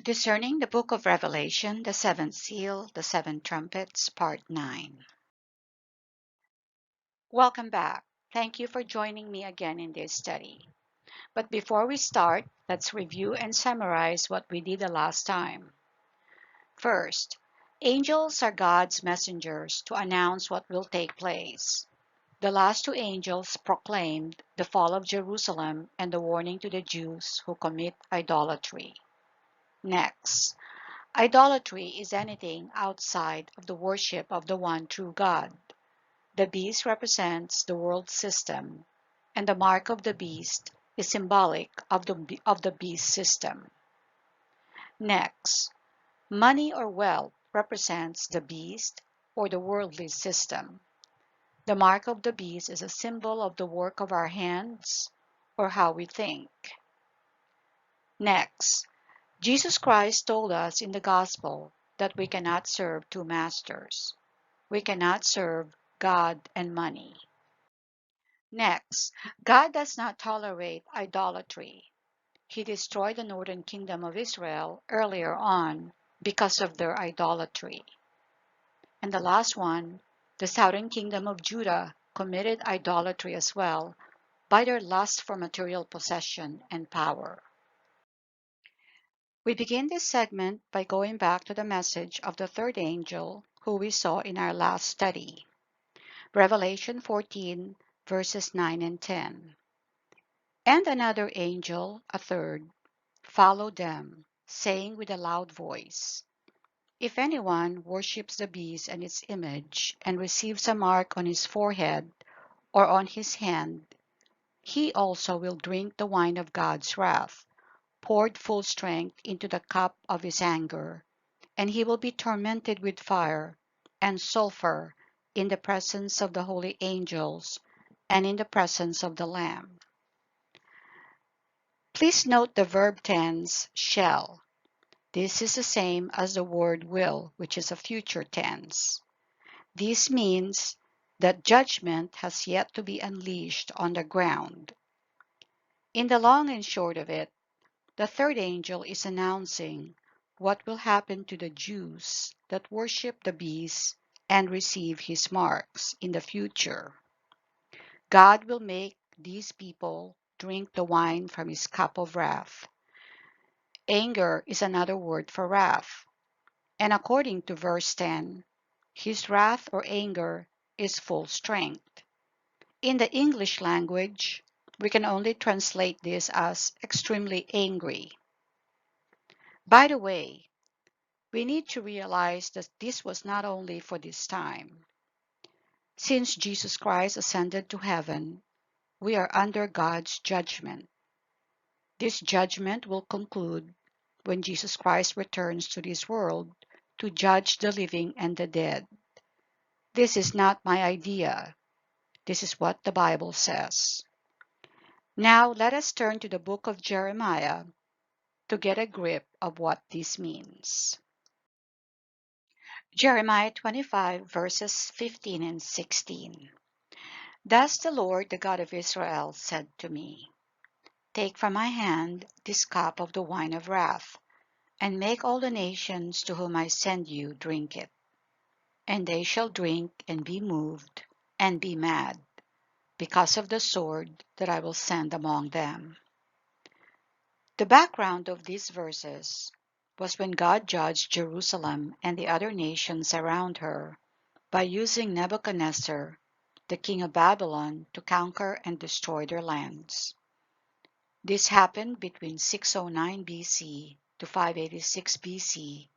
Discerning the Book of Revelation, the Seventh Seal, the Seven Trumpets, Part 9. Welcome back. Thank you for joining me again in this study. But before we start, let's review and summarize what we did the last time. First, angels are God's messengers to announce what will take place. The last two angels proclaimed the fall of Jerusalem and the warning to the Jews who commit idolatry. Next, idolatry is anything outside of the worship of the one true God. The beast represents the world system, and the mark of the beast is symbolic of the beast system. Next, money or wealth represents the beast or the worldly system. The mark of the beast is a symbol of the work of our hands or how we think. Next, Jesus Christ told us in the gospel that we cannot serve two masters. We cannot serve God and money. Next, God does not tolerate idolatry. He destroyed the northern kingdom of Israel earlier on because of their idolatry. And the last one, the southern kingdom of Judah committed idolatry as well by their lust for material possession and power. We begin this segment by going back to the message of the third angel who we saw in our last study. Revelation 14, verses 9 and 10. And another angel, a third, followed them, saying with a loud voice, If anyone worships the beast and its image, and receives a mark on his forehead or on his hand, he also will drink the wine of God's wrath, poured full strength into the cup of his anger, and he will be tormented with fire and sulfur in the presence of the holy angels and in the presence of the Lamb. Please note the verb tense shall. This is the same as the word will, which is a future tense. This means that judgment has yet to be unleashed on the ground. In the long and short of it, the third angel is announcing what will happen to the Jews that worship the beast and receive his marks in the future. God will make these people drink the wine from his cup of wrath. Anger is another word for wrath, and according to verse 10, his wrath or anger is full strength. In the English language, we can only translate this as extremely angry. By the way, we need to realize that this was not only for this time. Since Jesus Christ ascended to heaven, we are under God's judgment. This judgment will conclude when Jesus Christ returns to this world to judge the living and the dead. This is not my idea. This is what the Bible says. Now let us turn to the book of Jeremiah to get a grip of what this means. Jeremiah 25 verses 15 and 16. Thus the Lord, the God of Israel, said to me, Take from my hand this cup of the wine of wrath, and make all the nations to whom I send you drink it. And they shall drink and be moved and be mad, because of the sword that I will send among them. The background of these verses was when God judged Jerusalem and the other nations around her by using Nebuchadnezzar, the king of Babylon, to conquer and destroy their lands. This happened between 609 BC to 586 BC,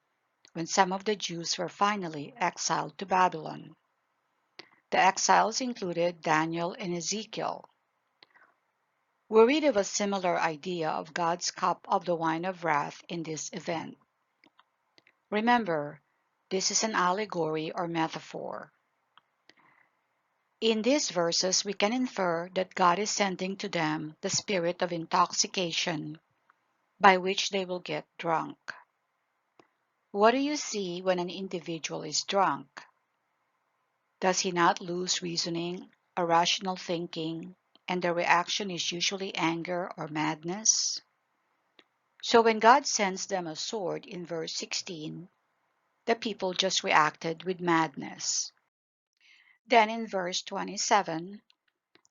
when some of the Jews were finally exiled to Babylon. The exiles included Daniel and Ezekiel. We read of a similar idea of God's cup of the wine of wrath in this event. Remember, this is an allegory or metaphor. In these verses, we can infer that God is sending to them the spirit of intoxication by which they will get drunk. What do you see when an individual is drunk? Does he not lose reasoning, irrational thinking, and the reaction is usually anger or madness? So when God sends them a sword in verse 16, the people just reacted with madness. Then in verse 27,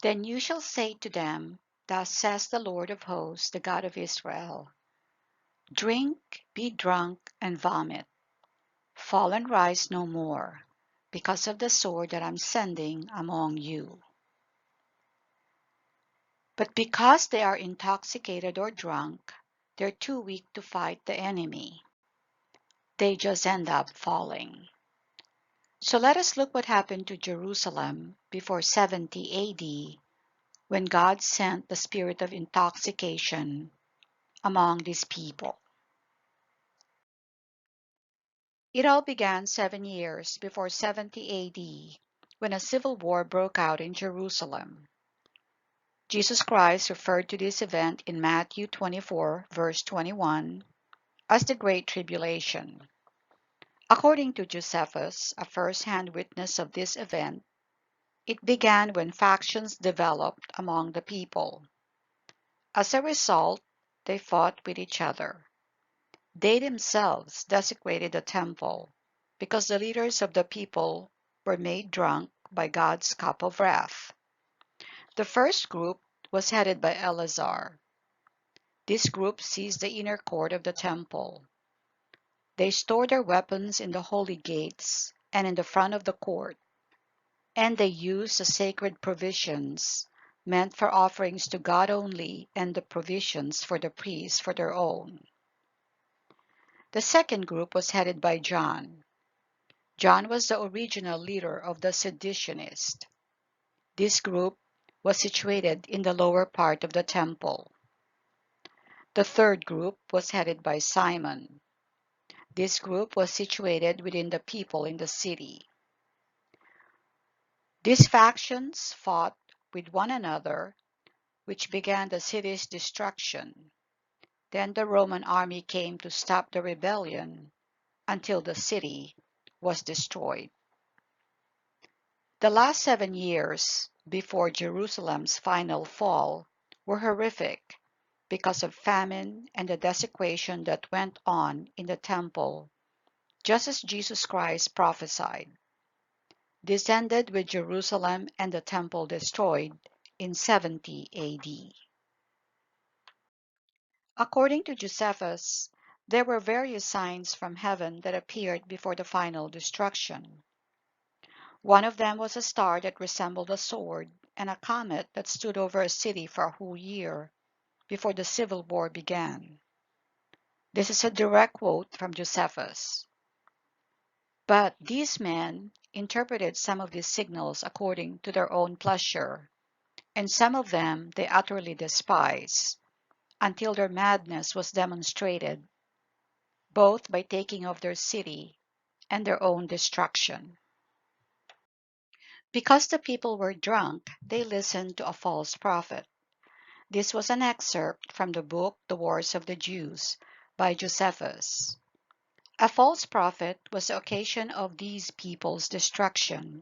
then you shall say to them, thus says the Lord of hosts, the God of Israel, drink, be drunk, and vomit. Fall and rise no more, because of the sword that I'm sending among you. But because they are intoxicated or drunk, they're too weak to fight the enemy. They just end up falling. So let us look what happened to Jerusalem before 70 AD when God sent the spirit of intoxication among these people. It all began 7 years before 70 AD when a civil war broke out in Jerusalem. Jesus Christ referred to this event in Matthew 24, verse 21, as the Great Tribulation. According to Josephus, a first-hand witness of this event, it began when factions developed among the people. As a result, they fought with each other. They themselves desecrated the temple because the leaders of the people were made drunk by God's cup of wrath. The first group was headed by Eleazar. This group seized the inner court of the temple. They stored their weapons in the holy gates and in the front of the court, and they used the sacred provisions meant for offerings to God only and the provisions for the priests for their own. The second group was headed by John. John was the original leader of the seditionists. This group was situated in the lower part of the temple. The third group was headed by Simon. This group was situated within the people in the city. These factions fought with one another, which began the city's destruction. Then the Roman army came to stop the rebellion until the city was destroyed. The last 7 years before Jerusalem's final fall were horrific because of famine and the desecration that went on in the temple, just as Jesus Christ prophesied. This ended with Jerusalem and the temple destroyed in 70 AD. According to Josephus, there were various signs from heaven that appeared before the final destruction. One of them was a star that resembled a sword and a comet that stood over a city for a whole year before the civil war began. This is a direct quote from Josephus. But these men interpreted some of these signals according to their own pleasure, and some of them they utterly despised, until their madness was demonstrated, both by taking of their city and their own destruction. Because the people were drunk, they listened to a false prophet. This was an excerpt from the book The Wars of the Jews by Josephus. A false prophet was the occasion of these people's destruction,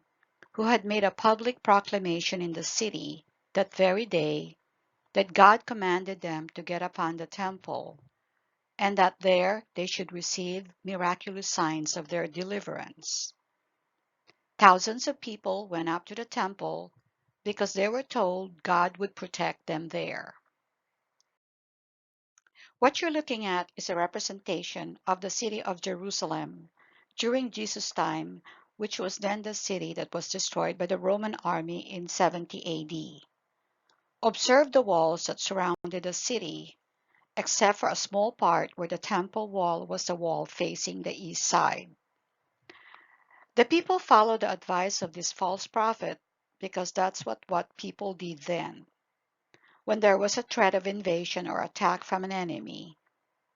who had made a public proclamation in the city that very day that God commanded them to get upon the temple, and that there they should receive miraculous signs of their deliverance. Thousands of people went up to the temple because they were told God would protect them there. What you're looking at is a representation of the city of Jerusalem during Jesus' time, which was then the city that was destroyed by the Roman army in 70 AD. Observe the walls that surrounded the city, except for a small part where the temple wall was the wall facing the east side. The people followed the advice of this false prophet because that's what people did then. When there was a threat of invasion or attack from an enemy,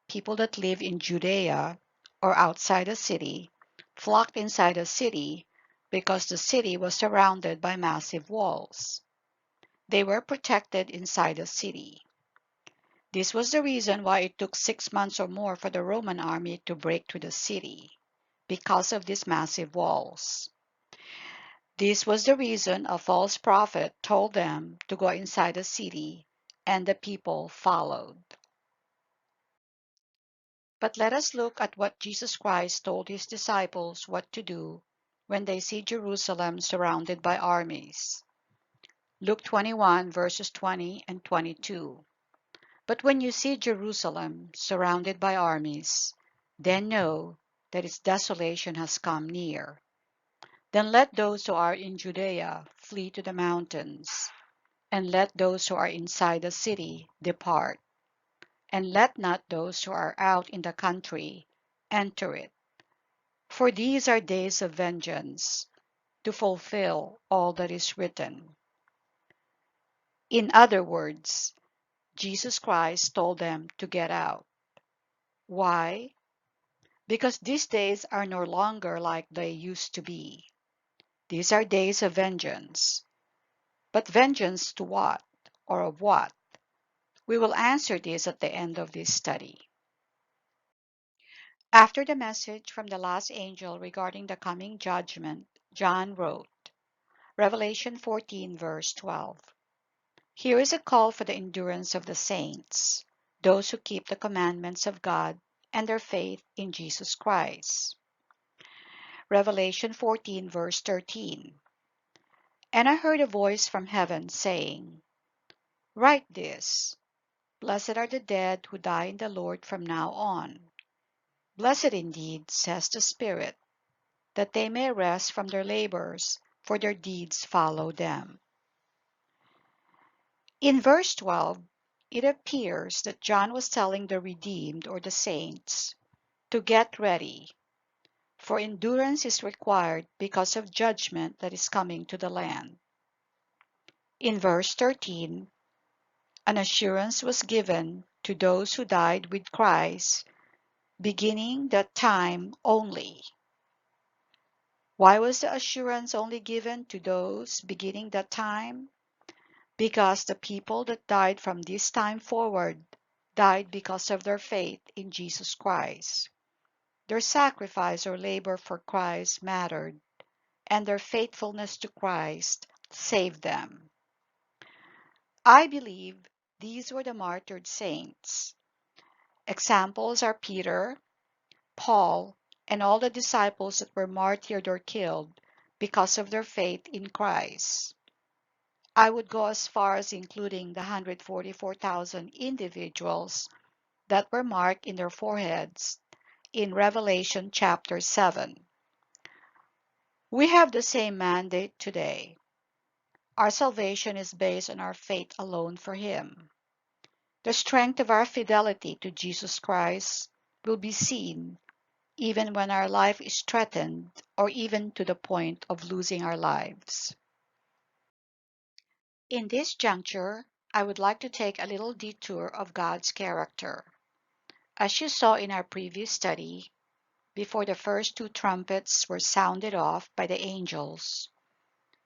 people that live in Judea or outside the city flocked inside the city because the city was surrounded by massive walls. They were protected inside the city. This was the reason why it took 6 months or more for the Roman army to break through the city, because of these massive walls. This was the reason a false prophet told them to go inside the city, and the people followed. But let us look at what Jesus Christ told his disciples what to do when they see Jerusalem surrounded by armies. Luke 21 verses 20 and 22. But when you see Jerusalem surrounded by armies, then know that its desolation has come near. Then let those who are in Judea flee to the mountains, and let those who are inside the city depart, and let not those who are out in the country enter it. For these are days of vengeance, to fulfill all that is written. In other words, Jesus Christ told them to get out. Why? Because these days are no longer like they used to be. These are days of vengeance. But vengeance to what? Or of what? We will answer this at the end of this study. After the message from the last angel regarding the coming judgment, John wrote, Revelation 14 verse 12. Here is a call for the endurance of the saints, those who keep the commandments of God and their faith in Jesus Christ. Revelation 14 verse 13. And I heard a voice from heaven saying, Write this, Blessed are the dead who die in the Lord from now on. Blessed indeed, says the Spirit, that they may rest from their labors, for their deeds follow them. In verse 12, it appears that John was telling the redeemed or the saints to get ready, for endurance is required because of judgment that is coming to the land. In verse 13, an assurance was given to those who died with Christ, beginning that time only. Why was the assurance only given to those beginning that time? Because the people that died from this time forward died because of their faith in Jesus Christ. Their sacrifice or labor for Christ mattered, and their faithfulness to Christ saved them. I believe these were the martyred saints. Examples are Peter, Paul, and all the disciples that were martyred or killed because of their faith in Christ. I would go as far as including the 144,000 individuals that were marked in their foreheads in Revelation chapter 7. We have the same mandate today. Our salvation is based on our faith alone for Him. The strength of our fidelity to Jesus Christ will be seen even when our life is threatened or even to the point of losing our lives. In this juncture, I would like to take a little detour of God's character. As you saw in our previous study, before the first two trumpets were sounded off by the angels,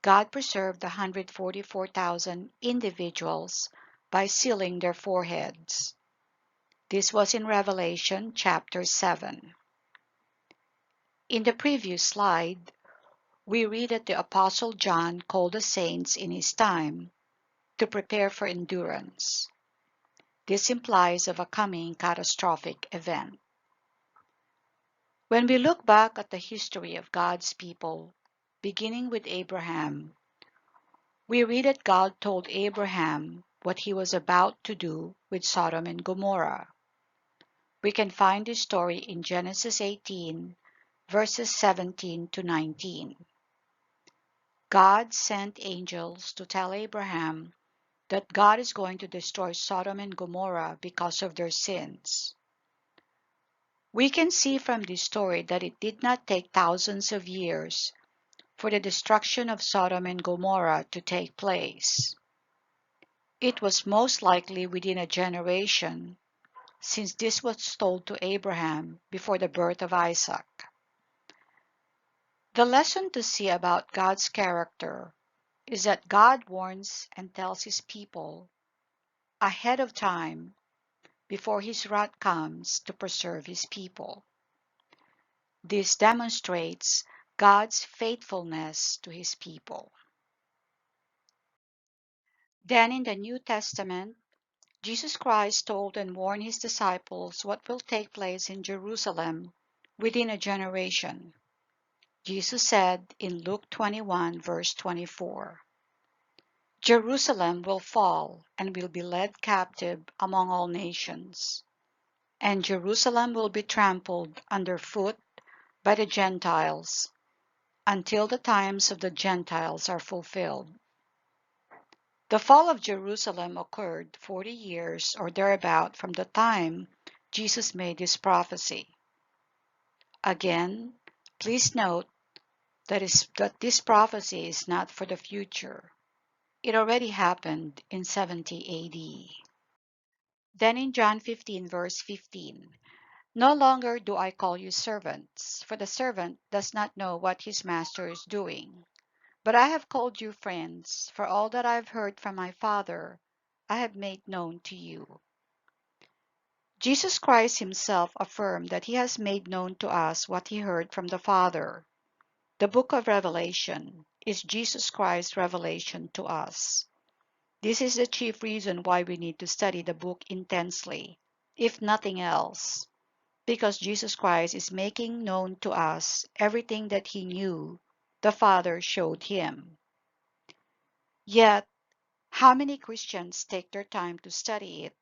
God preserved the 144,000 individuals by sealing their foreheads. This was in Revelation chapter 7. In the previous slide, we read that the Apostle John called the saints in his time to prepare for endurance. This implies of a coming catastrophic event. When we look back at the history of God's people, beginning with Abraham, we read that God told Abraham what he was about to do with Sodom and Gomorrah. We can find this story in Genesis 18, verses 17 to 19. God sent angels to tell Abraham that God is going to destroy Sodom and Gomorrah because of their sins. We can see from this story that it did not take thousands of years for the destruction of Sodom and Gomorrah to take place. It was most likely within a generation, since this was told to Abraham before the birth of Isaac. The lesson to see about God's character is that God warns and tells His people ahead of time before His wrath comes to preserve His people. This demonstrates God's faithfulness to His people. Then in the New Testament, Jesus Christ told and warned his disciples what will take place in Jerusalem within a generation. Jesus said in Luke 21, verse 24, Jerusalem will fall and will be led captive among all nations, and Jerusalem will be trampled underfoot by the Gentiles until the times of the Gentiles are fulfilled. The fall of Jerusalem occurred 40 years or thereabout from the time Jesus made this prophecy. Again, please note that this prophecy is not for the future. It already happened in 70 AD. Then in John 15, verse 15, no longer do I call you servants, for the servant does not know what his master is doing. But I have called you friends, for all that I have heard from my Father, I have made known to you. Jesus Christ himself affirmed that he has made known to us what he heard from the Father. The book of Revelation is Jesus Christ's revelation to us. This is the chief reason why we need to study the book intensely, if nothing else, because Jesus Christ is making known to us everything that he knew the Father showed him. Yet, how many Christians take their time to study it,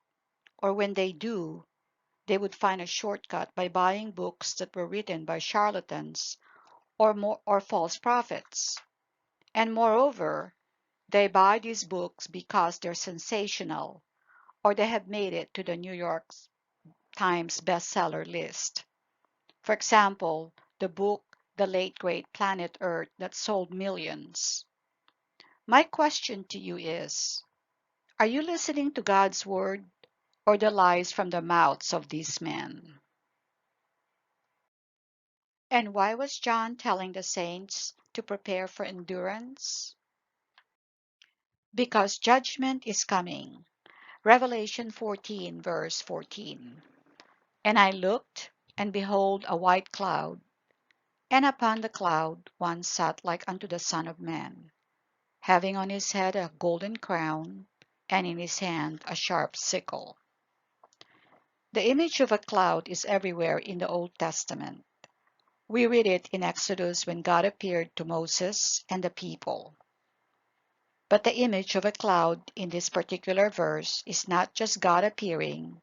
or when they do, they would find a shortcut by buying books that were written by charlatans or false prophets. And moreover, they buy these books because they're sensational or they have made it to the New York Times bestseller list. For example, the book The Late Great Planet Earth that sold millions. My question to you is, are you listening to God's word or the lies from the mouths of these men? And why was John telling the saints to prepare for endurance? Because judgment is coming. Revelation 14, verse 14. And I looked, and behold, a white cloud, and upon the cloud one sat like unto the Son of Man, having on his head a golden crown, and in his hand a sharp sickle. The image of a cloud is everywhere in the Old Testament. We read it in Exodus when God appeared to Moses and the people. But the image of a cloud in this particular verse is not just God appearing,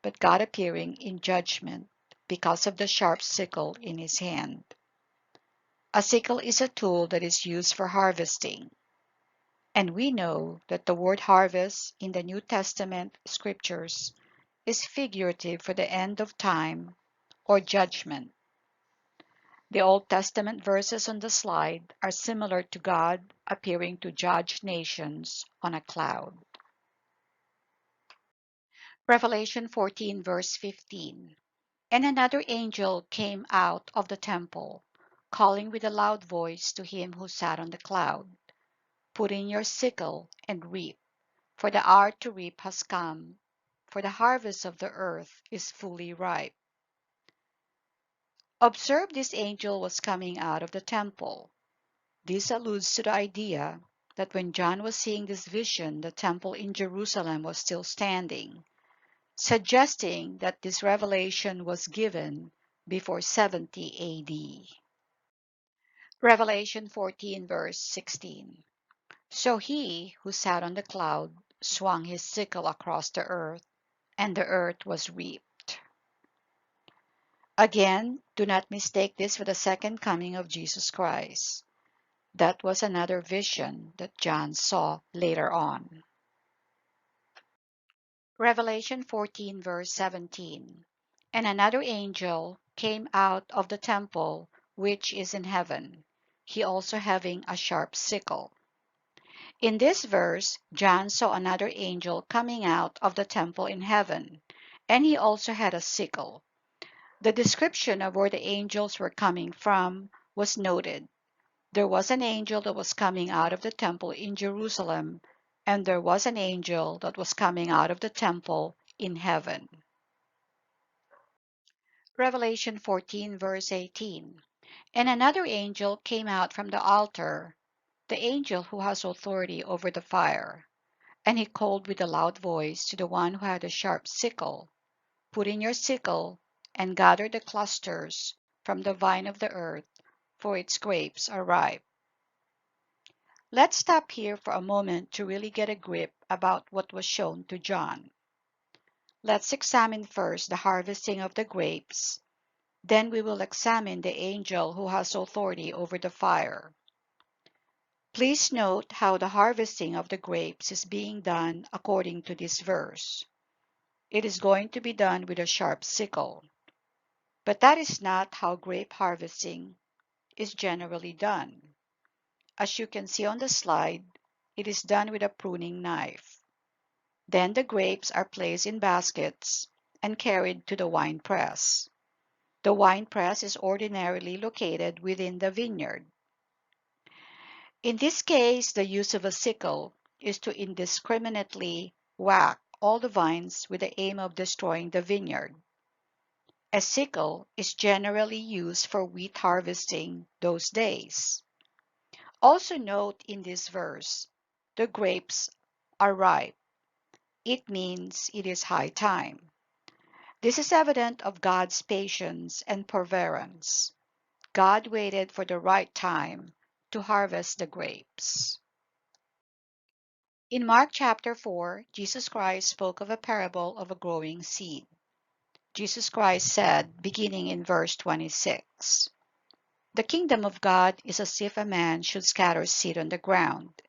but God appearing in judgment because of the sharp sickle in his hand. A sickle is a tool that is used for harvesting. And we know that the word harvest in the New Testament scriptures is figurative for the end of time or judgment. The Old Testament verses on the slide are similar to God appearing to judge nations on a cloud. Revelation 14, verse 15. And another angel came out of the temple, calling with a loud voice to him who sat on the cloud, Put in your sickle and reap, for the hour to reap has come, for the harvest of the earth is fully ripe. Observe, this angel was coming out of the temple. This alludes to the idea that when John was seeing this vision, the temple in Jerusalem was still standing, suggesting that this revelation was given before 70 AD. Revelation 14, verse 16. So he who sat on the cloud swung his sickle across the earth, and the earth was reaped. Again, do not mistake this for the second coming of Jesus Christ. That was another vision that John saw later on. Revelation 14, verse 17. And another angel came out of the temple which is in heaven, he also having a sharp sickle. In this verse, John saw another angel coming out of the temple in heaven, and he also had a sickle. The description of where the angels were coming from was noted. There was an angel that was coming out of the temple in Jerusalem, and there was an angel that was coming out of the temple in heaven. Revelation 14, verse 18. And another angel came out from the altar, the angel who has authority over the fire. And he called with a loud voice to the one who had a sharp sickle, "Put in your sickle, and gather the clusters from the vine of the earth, for its grapes are ripe." Let's stop here for a moment to really get a grip about what was shown to John. Let's examine first the harvesting of the grapes. Then we will examine the angel who has authority over the fire. Please note how the harvesting of the grapes is being done according to this verse. It is going to be done with a sharp sickle. But that is not how grape harvesting is generally done. As you can see on the slide, it is done with a pruning knife. Then the grapes are placed in baskets and carried to the wine press. The wine press is ordinarily located within the vineyard. In this case, the use of a sickle is to indiscriminately whack all the vines with the aim of destroying the vineyard. A sickle is generally used for wheat harvesting those days. Also note in this verse, the grapes are ripe. It means it is high time. This is evident of God's patience and forbearance. God waited for the right time to harvest the grapes. In Mark chapter 4, Jesus Christ spoke of a parable of a growing seed. Jesus Christ said, beginning in verse 26, "The kingdom of God is as if a man should scatter seed on the ground.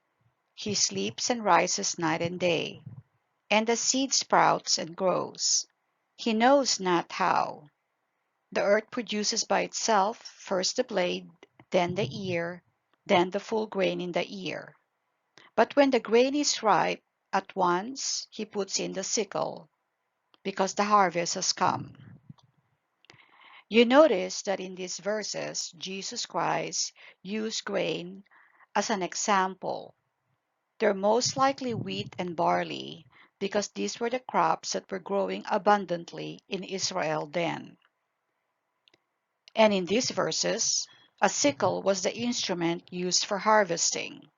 He sleeps and rises night and day, and the seed sprouts and grows. He knows not how. The earth produces by itself first the blade, then the ear, then the full grain in the ear. But when the grain is ripe, at once he puts in the sickle, because the harvest has come." You notice that in these verses, Jesus Christ used grain as an example. They're most likely wheat and barley, because these were the crops that were growing abundantly in Israel then. And in these verses, a sickle was the instrument used for harvesting.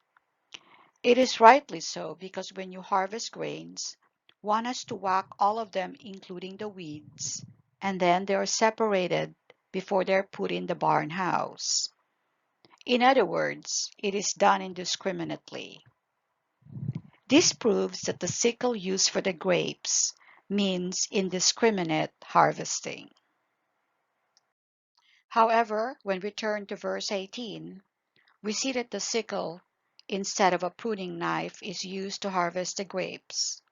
It is rightly so, because when you harvest grains, one has to whack all of them, including the weeds, and then they are separated before they're put in the barn house. In other words, it is done indiscriminately. This proves that the sickle used for the grapes means indiscriminate harvesting. However, when we turn to verse 18, we see that the sickle, instead of a pruning knife, is used to harvest the grapes.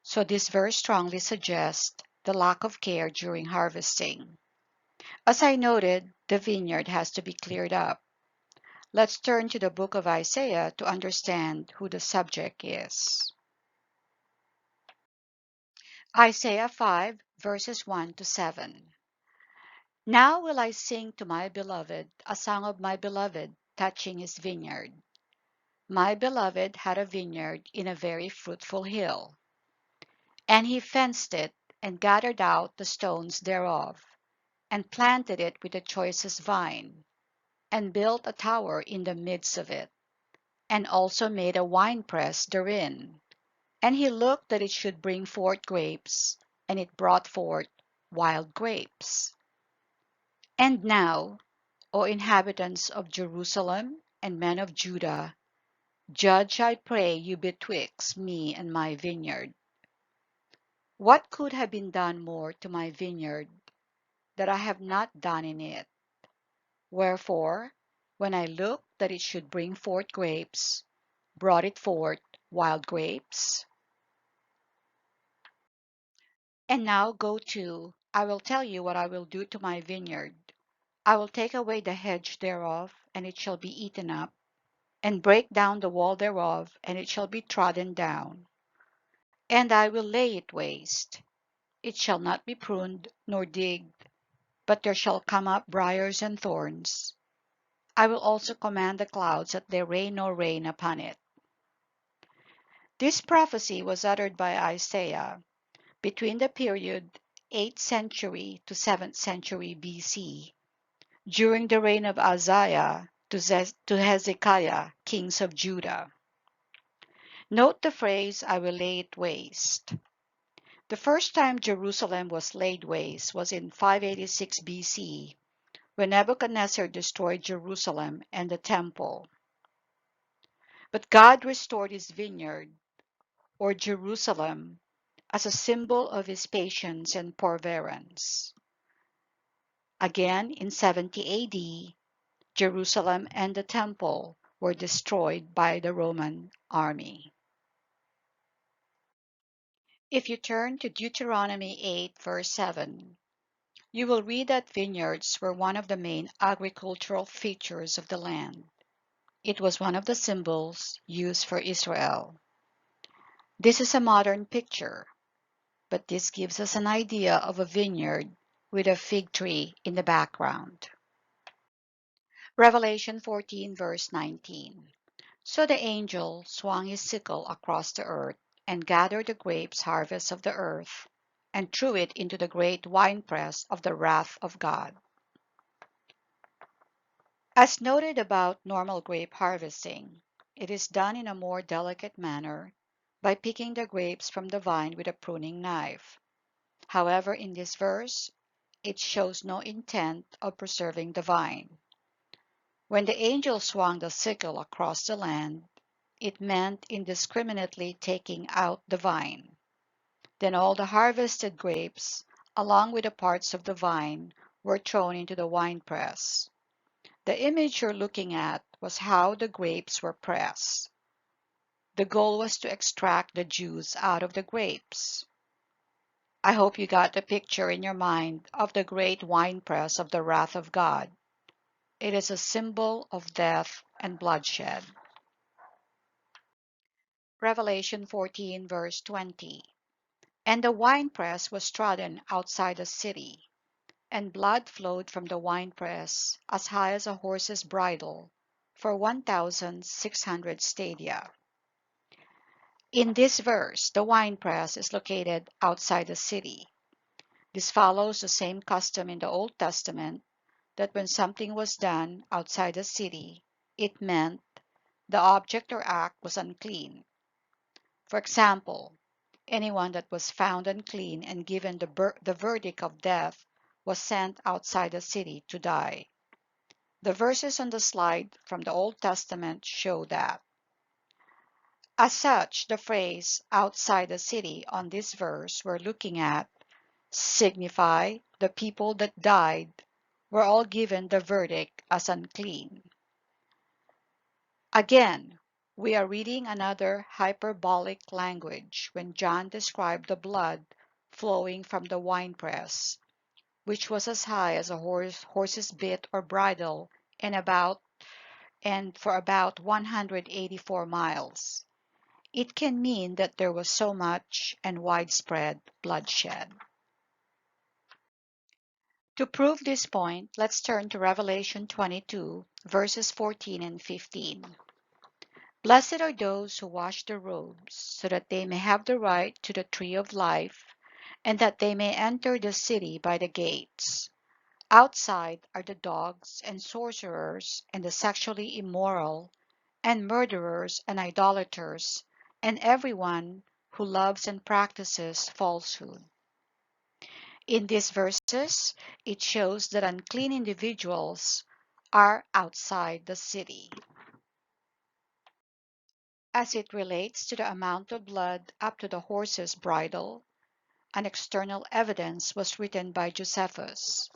So this verse strongly suggests the lack of care during harvesting. As I noted, the vineyard has to be cleared up. Let's turn to the book of Isaiah to understand who the subject is. Isaiah 5, verses 1 to 7. "Now will I sing to my beloved a song of my beloved touching his vineyard. My beloved had a vineyard in a very fruitful hill, and he fenced it and gathered out the stones thereof, and planted it with the choicest vine, and built a tower in the midst of it, and also made a winepress therein. And he looked that it should bring forth grapes, and it brought forth wild grapes. And now, O inhabitants of Jerusalem and men of Judah, judge, I pray you, betwixt me and my vineyard. What could have been done more to my vineyard that I have not done in it? Wherefore, when I looked that it should bring forth grapes, brought it forth wild grapes? And now go to, I will tell you what I will do to my vineyard. I will take away the hedge thereof, and it shall be eaten up, and break down the wall thereof, and it shall be trodden down. And I will lay it waste. It shall not be pruned nor digged, but there shall come up briars and thorns. I will also command the clouds that they rain no rain upon it." This prophecy was uttered by Isaiah between the period 8th century to 7th century BC, during the reign of Uzziah to Hezekiah, kings of Judah. Note the phrase, I will lay it waste. The first time Jerusalem was laid waste was in 586 BC, when Nebuchadnezzar destroyed Jerusalem and the temple. But God restored his vineyard, or Jerusalem, as a symbol of his patience and forbearance. Again, in 70 AD, Jerusalem and the temple were destroyed by the Roman army. If you turn to Deuteronomy 8, verse 7, you will read that vineyards were one of the main agricultural features of the land. It was one of the symbols used for Israel. This is a modern picture, but this gives us an idea of a vineyard with a fig tree in the background. Revelation 14, verse 19. So the angel swung his sickle across the earth and gathered the grapes harvest of the earth and threw it into the great winepress of the wrath of God. As noted about normal grape harvesting, it is done in a more delicate manner by picking the grapes from the vine with a pruning knife. However, in this verse, it shows no intent of preserving the vine. When the angel swung the sickle across the land, it meant indiscriminately taking out the vine. Then all the harvested grapes, along with the parts of the vine, were thrown into the winepress. The image you're looking at was how the grapes were pressed. The goal was to extract the juice out of the grapes. I hope you got the picture in your mind of the great winepress of the wrath of God. It is a symbol of death and bloodshed. Revelation 14, verse 20. And the winepress was trodden outside the city, and blood flowed from the winepress as high as a horse's bridle for 1,600 stadia. In this verse, the winepress is located outside the city. This follows the same custom in the Old Testament that when something was done outside the city, it meant the object or act was unclean. For example, anyone that was found unclean and given the verdict of death was sent outside the city to die. The verses on the slide from the Old Testament show that. As such, the phrase outside the city on this verse we're looking at signify the people that died were all given the verdict as unclean. Again, we are reading another hyperbolic language when John described the blood flowing from the winepress, which was as high as a horse's bit or bridle and for about 184 miles. It can mean that there was so much and widespread bloodshed. To prove this point, let's turn to Revelation 22, verses 14 and 15. Blessed are those who wash their robes, so that they may have the right to the tree of life, and that they may enter the city by the gates. Outside are the dogs and sorcerers and the sexually immoral and murderers and idolaters and everyone who loves and practices falsehood. In these verses, it shows that unclean individuals are outside the city. As it relates to the amount of blood up to the horse's bridle, an external evidence was written by Josephus.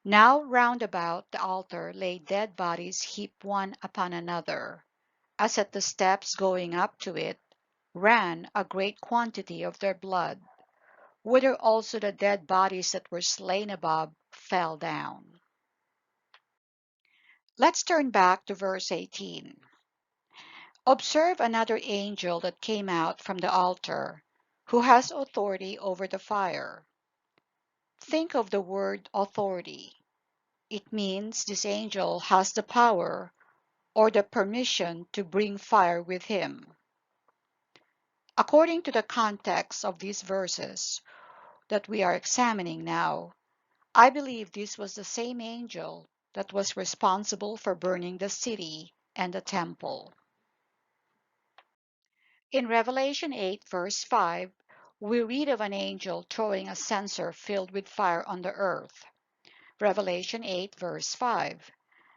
Now round about the altar lay dead bodies heaped one upon another, as at the steps going up to it ran a great quantity of their blood, whither also the dead bodies that were slain above fell down. Let's turn back to verse 18. Observe another angel that came out from the altar, who has authority over the fire. Think of the word authority. It means this angel has the power or the permission to bring fire with him. According to the context of these verses that we are examining now, I believe this was the same angel that was responsible for burning the city and the temple. In Revelation 8, verse 5, we read of an angel throwing a censer filled with fire on the earth. Revelation 8, verse 5.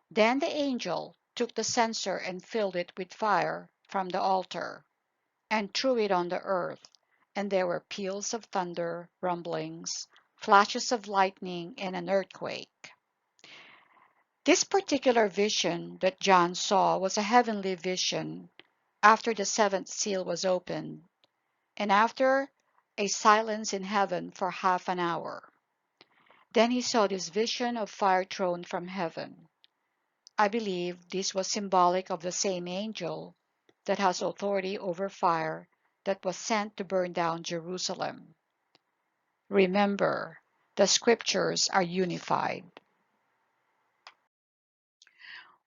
Then the angel took the censer and filled it with fire from the altar and threw it on the earth, and there were peals of thunder, rumblings, flashes of lightning, and an earthquake. This particular vision that John saw was a heavenly vision after the seventh seal was opened, and after a silence in heaven for half an hour. Then he saw this vision of fire thrown from heaven. I believe this was symbolic of the same angel that has authority over fire that was sent to burn down Jerusalem. Remember, the scriptures are unified.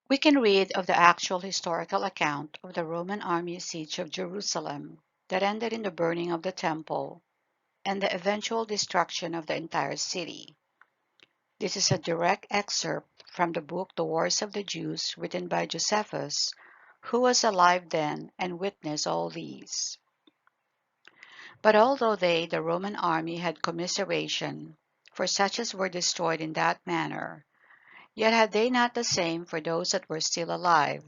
We can read of the actual historical account of the Roman army siege of Jerusalem that ended in the burning of the temple and the eventual destruction of the entire city. This is a direct excerpt from the book The Wars of the Jews, written by Josephus, who was alive then and witnessed all these. But although they, the Roman army, had commiseration for such as were destroyed in that manner, yet had they not the same for those that were still alive,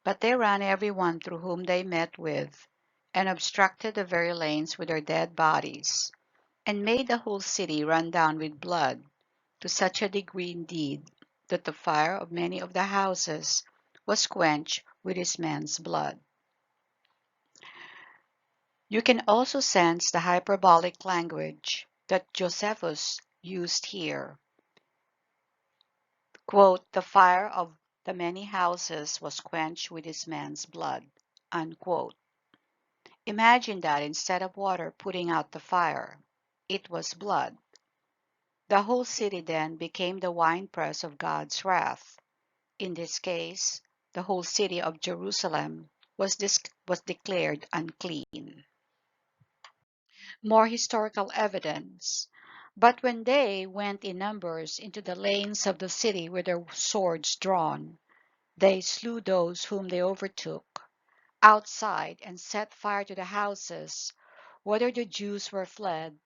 but they ran every one through whom they met with, and obstructed the very lanes with their dead bodies, and made the whole city run down with blood, to such a degree indeed that the fire of many of the houses was quenched with this man's blood. You can also sense the hyperbolic language that Josephus used here. Quote, the fire of the many houses was quenched with this man's blood. Unquote. Imagine that instead of water putting out the fire, it was blood. The whole city then became the winepress of God's wrath. In this case, the whole city of Jerusalem was declared unclean. More historical evidence. But when they went in numbers into the lanes of the city with their swords drawn, they slew those whom they overtook outside and set fire to the houses, whither the Jews were fled,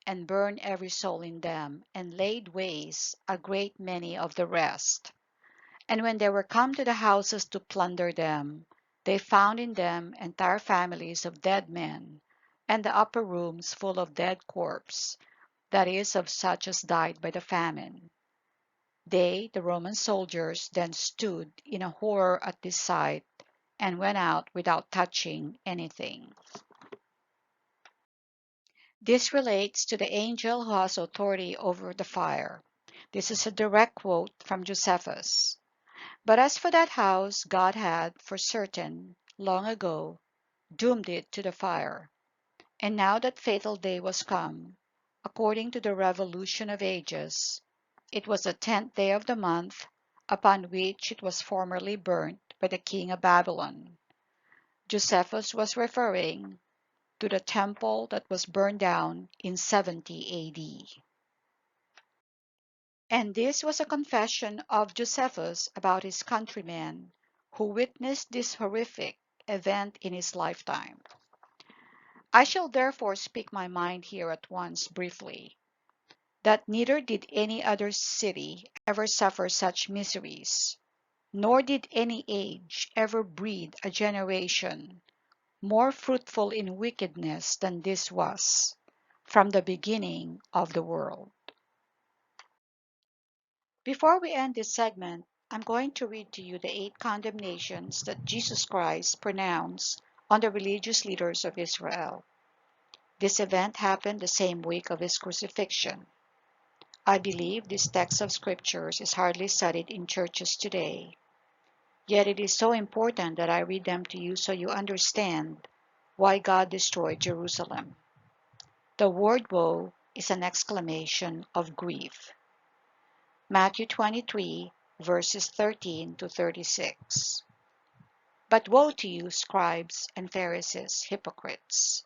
and burned every soul in them, and laid waste a great many of the rest. And when they were come to the houses to plunder them, they found in them entire families of dead men, and the upper rooms full of dead corpses, that is, of such as died by the famine. They, the Roman soldiers, then stood in a horror at this sight, and went out without touching anything. This relates to the angel who has authority over the fire. This is a direct quote from Josephus. But as for that house, God had, for certain, long ago, doomed it to the fire. And now that fatal day was come, according to the revolution of ages, it was the 10th day of the month, upon which it was formerly burnt by the king of Babylon. Josephus was referring to the temple that was burned down in 70 AD. And this was a confession of Josephus about his countrymen who witnessed this horrific event in his lifetime. I shall therefore speak my mind here at once briefly, that neither did any other city ever suffer such miseries, nor did any age ever breed a generation more fruitful in wickedness than this was, from the beginning of the world. Before we end this segment, I'm going to read to you the 8 condemnations that Jesus Christ pronounced on the religious leaders of Israel. This event happened the same week of his crucifixion. I believe this text of scriptures is hardly studied in churches today. Yet it is so important that I read them to you so you understand why God destroyed Jerusalem. The word woe is an exclamation of grief. Matthew 23, verses 13 to 36. But woe to you, scribes and Pharisees, hypocrites!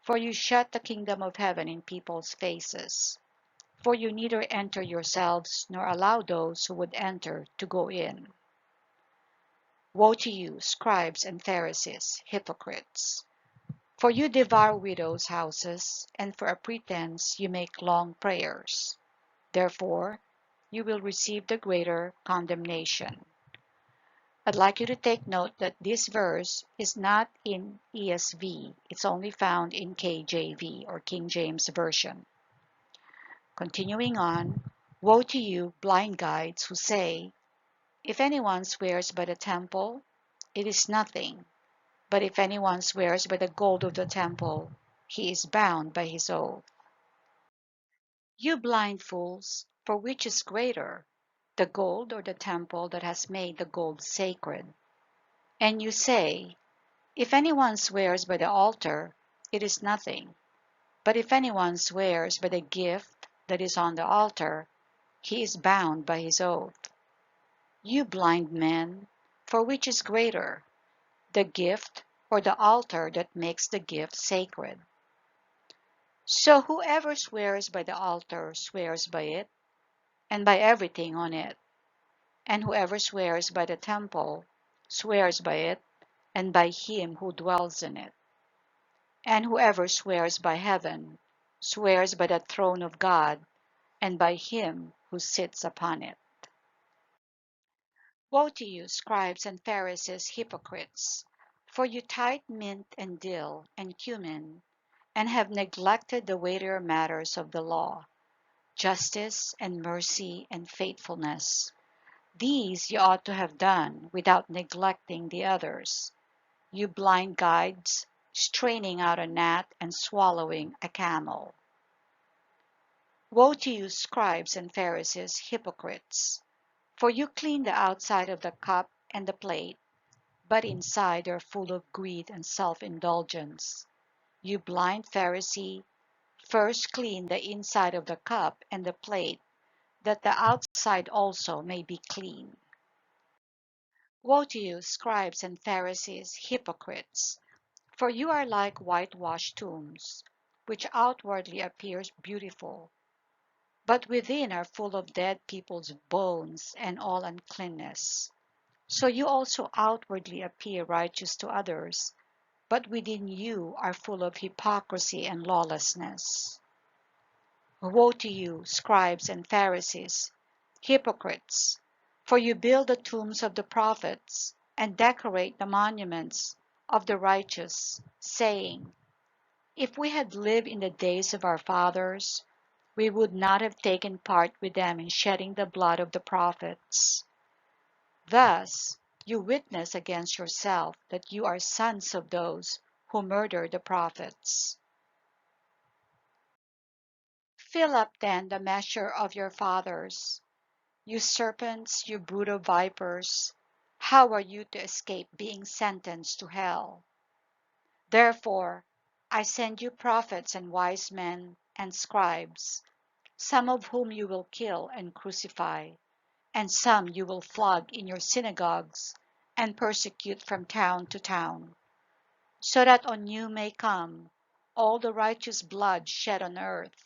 For you shut the kingdom of heaven in people's faces. For you neither enter yourselves nor allow those who would enter to go in. Woe to you, scribes and Pharisees, hypocrites! For you devour widows' houses, and for a pretense you make long prayers. Therefore, you will receive the greater condemnation. I'd like you to take note that this verse is not in ESV. It's only found in KJV or King James Version. Continuing on, woe to you, blind guides, who say, if anyone swears by the temple, it is nothing. But if anyone swears by the gold of the temple, he is bound by his oath. You blind fools, for which is greater, the gold or the temple that has made the gold sacred? And you say, if anyone swears by the altar, it is nothing. But if anyone swears by the gift that is on the altar, he is bound by his oath. You blind men, for which is greater, the gift or the altar that makes the gift sacred? So whoever swears by the altar swears by it, and by everything on it. And whoever swears by the temple swears by it, and by him who dwells in it. And whoever swears by heaven swears by the throne of God, and by him who sits upon it. Woe to you, scribes and Pharisees, hypocrites! For you tithe mint and dill and cumin, and have neglected the weightier matters of the law, justice and mercy and faithfulness. These you ought to have done without neglecting the others. You blind guides, straining out a gnat and swallowing a camel. Woe to you, scribes and Pharisees, hypocrites! For you clean the outside of the cup and the plate, but inside they are full of greed and self-indulgence. You blind Pharisee, first clean the inside of the cup and the plate, that the outside also may be clean. Woe to you, scribes and Pharisees, hypocrites! For you are like whitewashed tombs, which outwardly appears beautiful, but within are full of dead people's bones and all uncleanness. So you also outwardly appear righteous to others, but within you are full of hypocrisy and lawlessness. Woe to you, scribes and Pharisees, hypocrites! For you build the tombs of the prophets, and decorate the monuments of the righteous, saying, if we had lived in the days of our fathers, we would not have taken part with them in shedding the blood of the prophets. Thus, you witness against yourself that you are sons of those who murder the prophets. Fill up then the measure of your fathers. You serpents, you brood of vipers, how are you to escape being sentenced to hell? Therefore, I send you prophets and wise men and scribes, some of whom you will kill and crucify, and some you will flog in your synagogues and persecute from town to town, so that on you may come all the righteous blood shed on earth,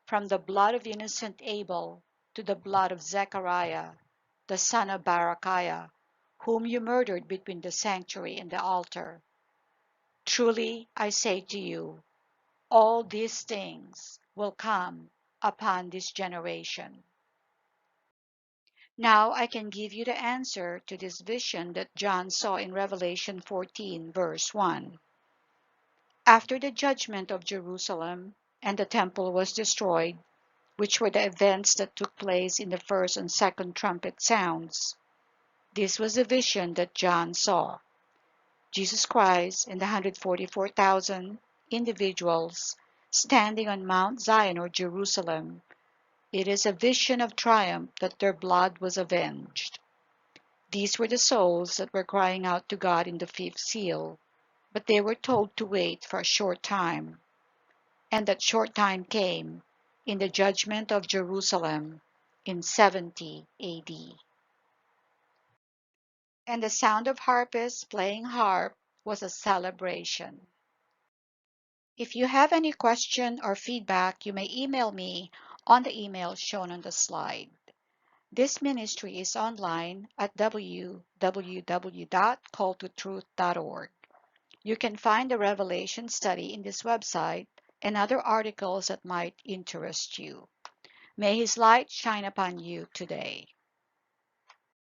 from the blood of innocent Abel to the blood of Zechariah, the son of Barachiah, whom you murdered between the sanctuary and the altar. Truly, I say to you, all these things will come upon this generation. Now I can give you the answer to this vision that John saw in Revelation 14, verse 1. After the judgment of Jerusalem and the temple was destroyed, which were the events that took place in the first and second trumpet sounds, this was the vision that John saw. Jesus Christ and the 144,000 individuals standing on Mount Zion or Jerusalem. It is a vision of triumph that their blood was avenged. These were the souls that were crying out to God in the fifth seal, but they were told to wait for a short time. And that short time came in the judgment of Jerusalem in 70 AD. And the sound of harpists playing harp was a celebration. If you have any question or feedback, you may email me on the email shown on the slide. This ministry is online at www.calltotruth.org. You can find the Revelation study in this website and other articles that might interest you. May His light shine upon you today.